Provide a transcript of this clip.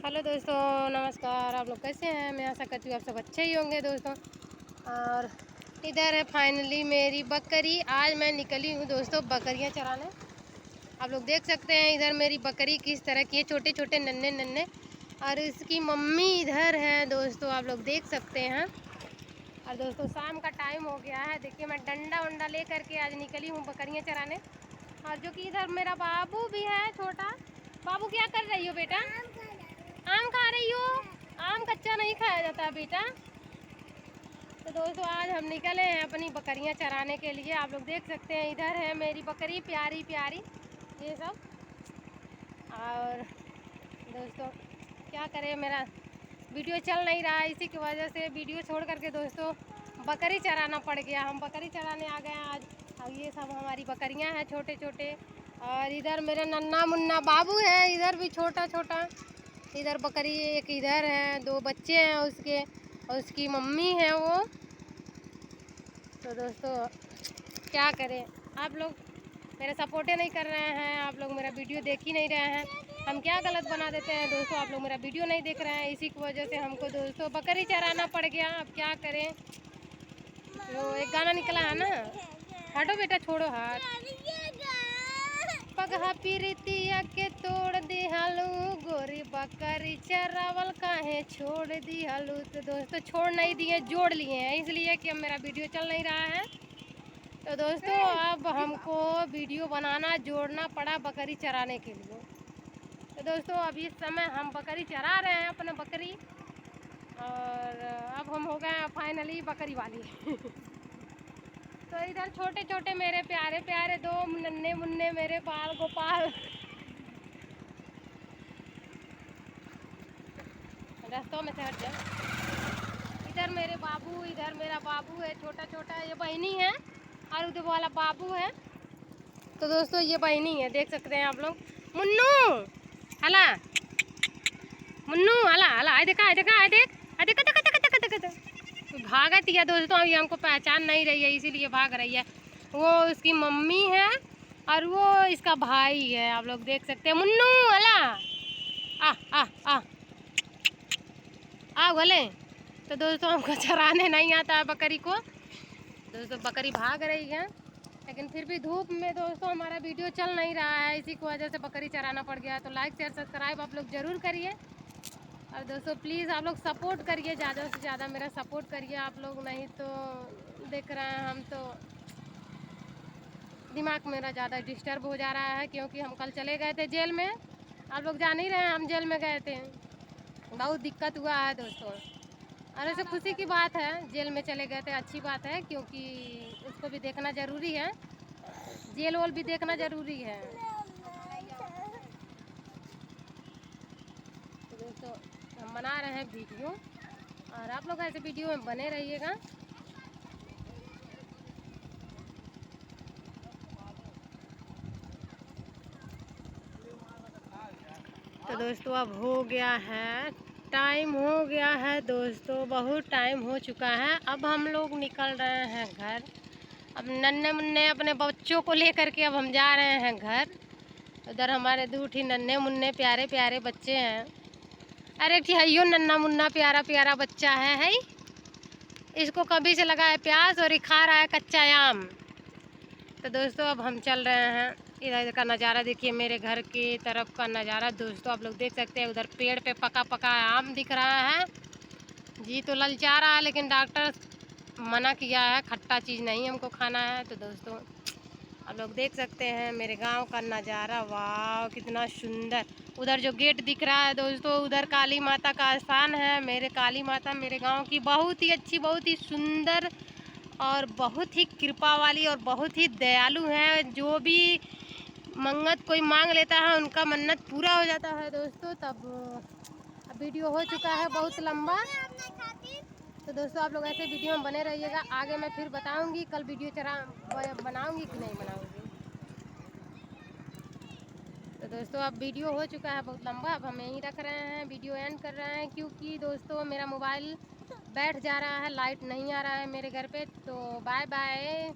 Hello दोस्तों, नमस्कार। आप लोग कैसे हैं? मैं आशा करती हूँ आप सब अच्छे ही होंगे दोस्तों। और इधर है फाइनली मेरी बकरी। आज मैं निकली हूँ दोस्तों बकरियाँ चराने। आप लोग देख सकते हैं इधर मेरी बकरी किस तरह की है, छोटे छोटे नन्हे नन्हे। और इसकी मम्मी इधर है दोस्तों, आप लोग देख सकते हैं। और दोस्तों शाम का टाइम हो गया है। देखिए मैं डंडा वंडा ले करके आज निकली हूँ बकरियाँ चराने। और जो कि इधर मेरा बाबू भी है छोटा। बाबू क्या कर रही हो बेटा? आम खा रही हो? आम कच्चा नहीं खाया जाता है बेटा। तो दोस्तों आज हम निकले हैं अपनी बकरियां चराने के लिए। आप लोग देख सकते हैं इधर है मेरी बकरी प्यारी प्यारी ये सब। और दोस्तों क्या करें, मेरा वीडियो चल नहीं रहा है, इसी की वजह से वीडियो छोड़ करके दोस्तों बकरी चराना पड़ गया। हम बकरी चराने आ गए हैं आज। अब ये सब हमारी बकरियां हैं छोटे छोटे। और इधर मेरा नन्ना मुन्ना बाबू है, इधर भी छोटा छोटा। इधर बकरी एक इधर है, दो बच्चे हैं उसके और उसकी मम्मी है वो। तो दोस्तों क्या करें, आप लोग मेरा सपोर्ट नहीं कर रहे हैं, आप लोग मेरा वीडियो देख ही नहीं रहे हैं। हम क्या गलत बना देते हैं दोस्तों, आप लोग मेरा वीडियो नहीं देख रहे हैं, इसी की वजह से हमको दोस्तों बकरी चराना पड़ गया। अब क्या करें, वो एक गाना निकला है ना, हटो बेटा छोड़ो हाथ। पगहा पीरितिया के तोड़ दिहालू, गोरी बकरी चरावल काहे छोड़ दिहालू। तो दोस्तों छोड़ नहीं दिए, जोड़ लिए हैं, इसलिए कि अब मेरा वीडियो चल नहीं रहा है। तो दोस्तों अब हमको वीडियो बनाना जोड़ना पड़ा बकरी चराने के लिए। तो दोस्तों अब इस समय हम बकरी चरा रहे हैं अपने बकरी। और अब हम हो गए फाइनली बकरी वाली। तो इधर छोटे छोटे मेरे प्यारे प्यारे दो नन्हे मुन्ने मेरे बाल गोपाल। रास्तों में से हट जाओ। इधर मेरे बाबू, इधर मेरा बाबू है छोटा छोटा, ये बहनी है। और उधर वाला बाबू है। तो दोस्तों ये बहनी है, देख सकते हैं आप लोग। मुन्नू हला, मुन्नू हला हला, आए देखा, आए देखा, आए देख, आए देख, देख, देख, देख, देख, देख। भागती है दोस्तों, अभी हमको पहचान नहीं रही है इसीलिए भाग रही है। वो उसकी मम्मी है और वो इसका भाई है, आप लोग देख सकते हैं। मुन्नू हला, आ आ आ आ बोले। तो दोस्तों हमको चराने नहीं आता है बकरी को। दोस्तों बकरी भाग रही है, लेकिन फिर भी धूप में दोस्तों हमारा वीडियो चल नहीं रहा है, इसी की वजह से बकरी चराना पड़ गया। तो लाइक शेयर सब्सक्राइब आप लोग ज़रूर करिए। और दोस्तों प्लीज़ आप लोग सपोर्ट करिए, ज़्यादा से ज़्यादा मेरा सपोर्ट करिए आप लोग। नहीं तो देख रहे हैं हम, तो दिमाग मेरा ज़्यादा डिस्टर्ब हो जा रहा है, क्योंकि हम कल चले गए थे जेल में। आप लोग जान ही रहे हैं हम जेल में गए थे, बहुत दिक्कत हुआ है दोस्तों। और ऐसे खुशी की बात है, जेल में चले गए थे, अच्छी बात है, क्योंकि उसको भी देखना ज़रूरी है, जेल वोल भी देखना ज़रूरी है। तो दोस्तों हम बना रहे हैं वीडियो, और आप लोग ऐसे वीडियो में बने रहिएगा। तो दोस्तों अब हो गया है, टाइम हो गया है दोस्तों, बहुत टाइम हो चुका है। अब हम लोग निकल रहे हैं घर। अब नन्हे मुन्ने अपने बच्चों को लेकर के अब हम जा रहे हैं घर। उधर हमारे दूठी नन्हे मुन्ने प्यारे प्यारे बच्चे हैं। अरे ठियो नन्ना मुन्ना प्यारा प्यारा बच्चा है। इसको कभी से लगा है प्यास और ये खा रहा है कच्चा आम। तो दोस्तों अब हम चल रहे हैं। इधर का नज़ारा देखिए, मेरे घर की तरफ का नज़ारा दोस्तों आप लोग देख सकते हैं। उधर पेड़ पे पका पका आम दिख रहा है। जी तो ललचा रहा है, लेकिन डॉक्टर मना किया है, खट्टा चीज़ नहीं हमको खाना है। तो दोस्तों आप लोग देख सकते हैं मेरे गांव का नज़ारा, वाह कितना सुंदर। उधर जो गेट दिख रहा है दोस्तों, उधर काली माता का स्थान है। मेरे काली माता मेरे गांव की बहुत ही अच्छी, बहुत ही सुंदर और बहुत ही कृपा वाली और बहुत ही दयालु हैं। जो भी मन्नत कोई मांग लेता है उनका मन्नत पूरा हो जाता है दोस्तों। तब अब वीडियो हो चुका है बहुत लंबा। तो दोस्तों आप लोग ऐसे वीडियो में बने रहिएगा, आगे मैं फिर बताऊंगी कल वीडियो बनाऊंगी कि नहीं बनाऊंगी। तो दोस्तों अब वीडियो हो चुका है बहुत लंबा, अब हम यहीं रख रहे हैं, वीडियो एंड कर रहे हैं, क्योंकि दोस्तों मेरा मोबाइल बैठ जा रहा है, लाइट नहीं आ रहा है मेरे घर पे। तो बाय बाय।